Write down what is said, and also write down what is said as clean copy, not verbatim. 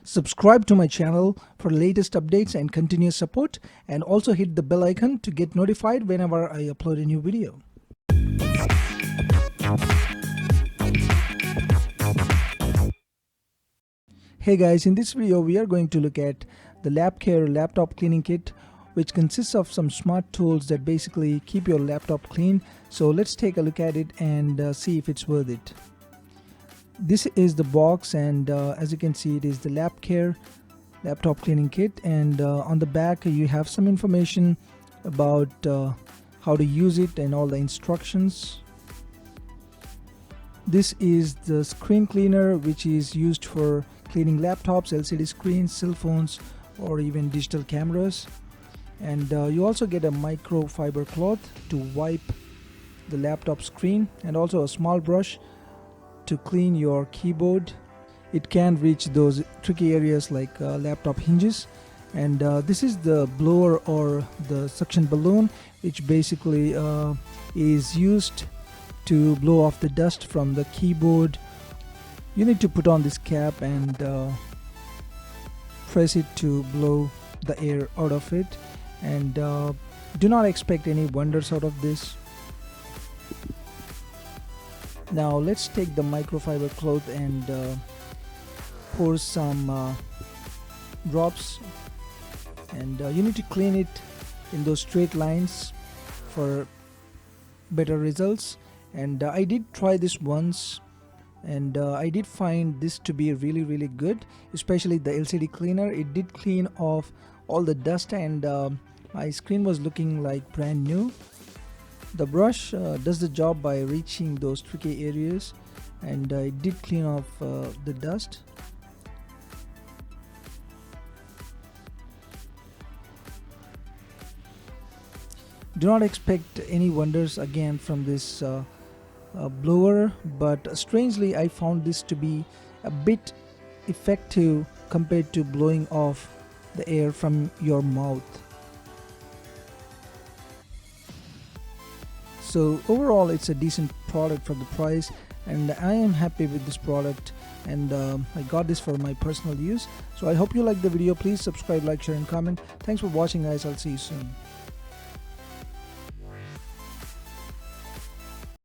Subscribe to my channel for latest updates and continuous support, and also hit the bell icon to get notified whenever I upload a new video. Hey guys, in this video we are going to look at the Lapcare laptop cleaning kit, which consists of some smart tools that basically keep your laptop clean. So let's take a look at it and see if it's worth it. This is the box, and as you can see, it is the Lapcare laptop cleaning kit, and on the back you have some information about how to use it and all the instructions. This is the screen cleaner, which is used for cleaning laptops, LCD screens, cell phones, or even digital cameras. And you also get a microfiber cloth to wipe the laptop screen, and also a small brush to clean your keyboard. It can reach those tricky areas like laptop hinges. And this is the blower or the suction balloon, which basically is used to blow off the dust from the keyboard. You need to put on this cap and press it to blow the air out of it, and do not expect any wonders out of this. Now let's take the microfiber cloth and pour some drops, and you need to clean it in those straight lines for better results. And I did try this once, and I did find this to be really good, especially the LCD cleaner. It did clean off all the dust, and my screen was looking like brand new. The brush does the job by reaching those tricky areas, and it did clean off the dust. Do not expect any wonders again from this blower, but strangely I found this to be a bit effective compared to blowing off the air from your mouth. So overall it's a decent product for the price, and I am happy with this product, and I got this for my personal use. So I hope you like the video. Please subscribe, like, share and comment. Thanks for watching guys. I'll see you soon.